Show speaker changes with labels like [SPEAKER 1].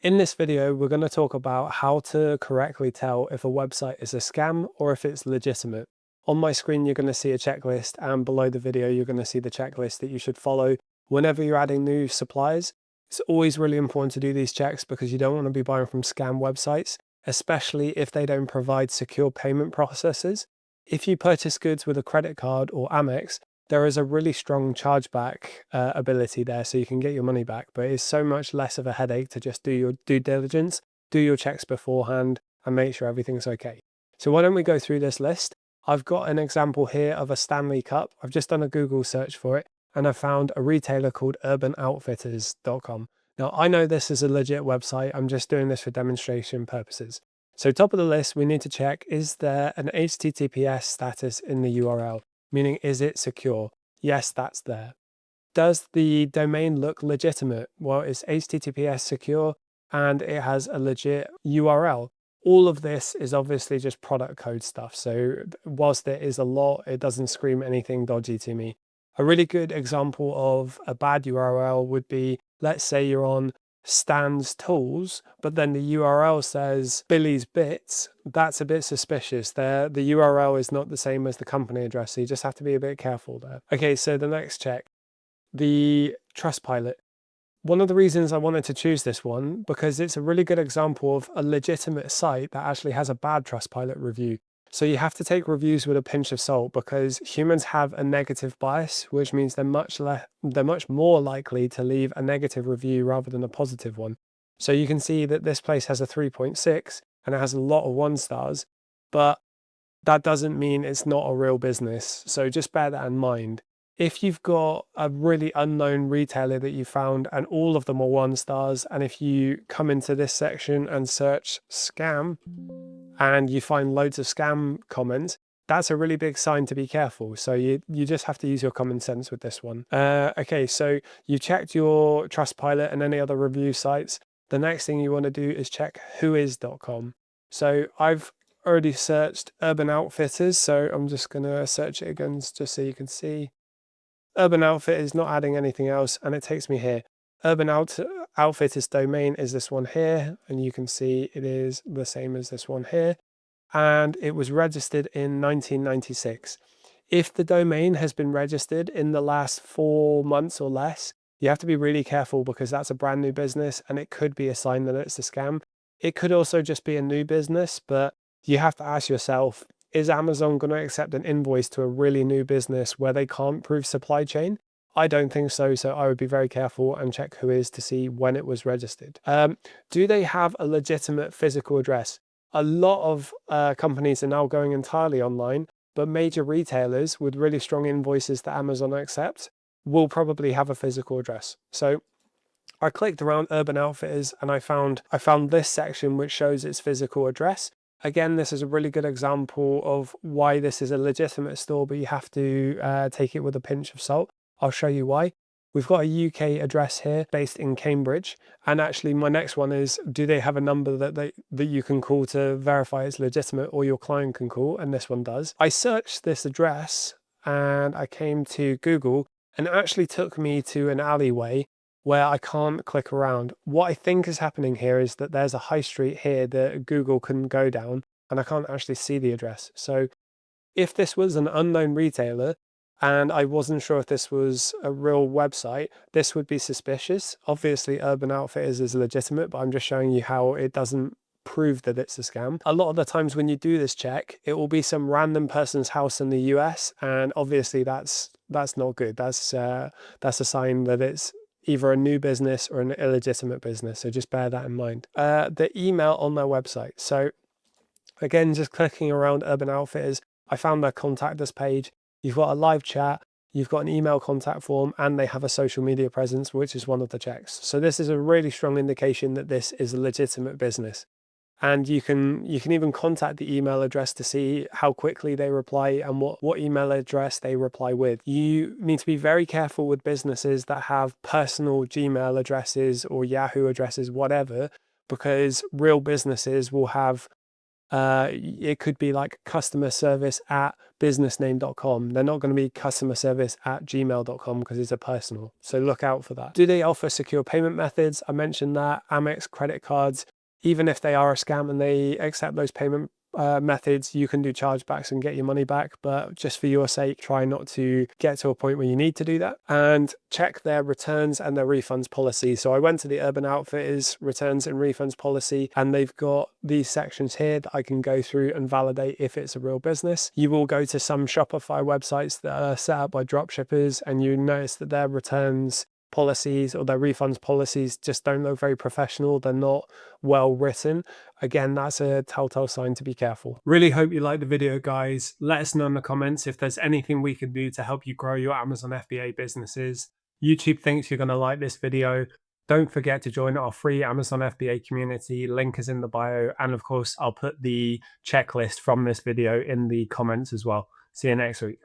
[SPEAKER 1] In this video, we're going to talk about how to correctly tell if a website is a scam or if it's legitimate. On my screen, you're going to see a checklist, and below the video, you're going to see the checklist that you should follow whenever you're adding new suppliers. It's always really important to do these checks because you don't want to be buying from scam websites, especially if they don't provide secure payment processes. If you purchase goods with a credit card or Amex, there is a really strong chargeback ability there, so you can get your money back, but it's so much less of a headache to just do your due diligence, do your checks beforehand, and make sure everything's okay. So why don't we go through this list? I've got an example here of a Stanley Cup. I've just done a Google search for it, and I found a retailer called urbanoutfitters.com. Now, I know this is a legit website. I'm just doing this for demonstration purposes. So top of the list, we need to check, is there an HTTPS status in the URL? Meaning, is it secure? Yes, that's there. Does the domain look legitimate? Well, it's HTTPS secure and it has a legit URL. All of this is obviously just product code stuff. So whilst there is a lot, it doesn't scream anything dodgy to me. A really good example of a bad URL would be, let's say you're on Stan's Tools, but then the URL says Billy's Bits. That's a bit suspicious there. The URL is not the same as the company address, so you just have to be a bit careful there. Okay, so the next check, the Trustpilot. One of the reasons I wanted to choose this one, because it's a really good example of a legitimate site that actually has a bad Trustpilot review. So you have to take reviews with a pinch of salt because humans have a negative bias, which means they're much more likely to leave a negative review rather than a positive one. So you can see that this place has a 3.6 and it has a lot of 1 stars, but that doesn't mean it's not a real business. So just bear that in mind. If you've got a really unknown retailer that you found and all of them are 1 stars, and if you come into this section and search scam and you find loads of scam comments, that's a really big sign to be careful. So you just have to use your common sense with this one. Okay, so you've checked your Trustpilot and any other review sites. The next thing you want to do is check whois.com. So I've already searched Urban Outfitters, so I'm just going to search it again just so you can see. Urban Outfitters, not adding anything else, and it takes me here. Urban Outfitters domain is this one here, and you can see it is the same as this one here, and it was registered in 1996. If the domain has been registered in the last 4 months or less, you have to be really careful because that's a brand new business and it could be a sign that it's a scam. It could also just be a new business, but you have to ask yourself, is Amazon going to accept an invoice to a really new business where they can't prove supply chain? I don't think so, so I would be very careful and check whois to see when it was registered. Do they have a legitimate physical address? A lot of companies are now going entirely online, but major retailers with really strong invoices that Amazon accepts will probably have a physical address. So I clicked around Urban Outfitters and I found this section which shows its physical address. Again, this is a really good example of why this is a legitimate store, but you have to take it with a pinch of salt. I'll show you why. We've got a UK address here based in Cambridge. And actually my next one is, do they have a number that you can call to verify it's legitimate or your client can call? And this one does. I searched this address and I came to Google and it actually took me to an alleyway where I can't click around. What I think is happening here is that there's a high street here that Google can go down and I can't actually see the address. So if this was an unknown retailer and I wasn't sure if this was a real website, this would be suspicious. Obviously, Urban Outfitters is legitimate, but I'm just showing you how it doesn't prove that it's a scam. A lot of the times when you do this check, it will be some random person's house in the US, and obviously that's not good. That's a sign that it's either a new business or an illegitimate business. So just bear that in mind. The email on their website. So again, just clicking around Urban Outfitters, I found their contact us page. You've got a live chat, you've got an email contact form, and they have a social media presence, which is one of the checks. So this is a really strong indication that this is a legitimate business. And you can even contact the email address to see how quickly they reply and what email address they reply with. You need to be very careful with businesses that have personal Gmail addresses or Yahoo addresses, whatever, because real businesses will have It could be like customer service at businessname.com. They're not going to be customer service at gmail.com because it's a personal. So look out for that. Do they offer secure payment methods? I mentioned that. Amex credit cards, even if they are a scam and they accept those payment methods, you can do chargebacks and get your money back, but just for your sake, try not to get to a point where you need to do that. And check their returns and their refunds policy. So I went to the Urban Outfitters returns and refunds policy, and they've got these sections here that I can go through and validate if it's a real business. You will go to some Shopify websites that are set up by dropshippers, and you notice that their returns policies or their refunds policies just don't look very professional. They're not well written. Again, that's a telltale sign to be careful. Really hope you liked the video, guys. Let us know in the comments if there's anything we can do to help you grow your Amazon FBA businesses. YouTube thinks you're going to like this video. Don't forget to join our free Amazon FBA community. Link is in the bio. And of course, I'll put the checklist from this video in the comments as well. See you next week.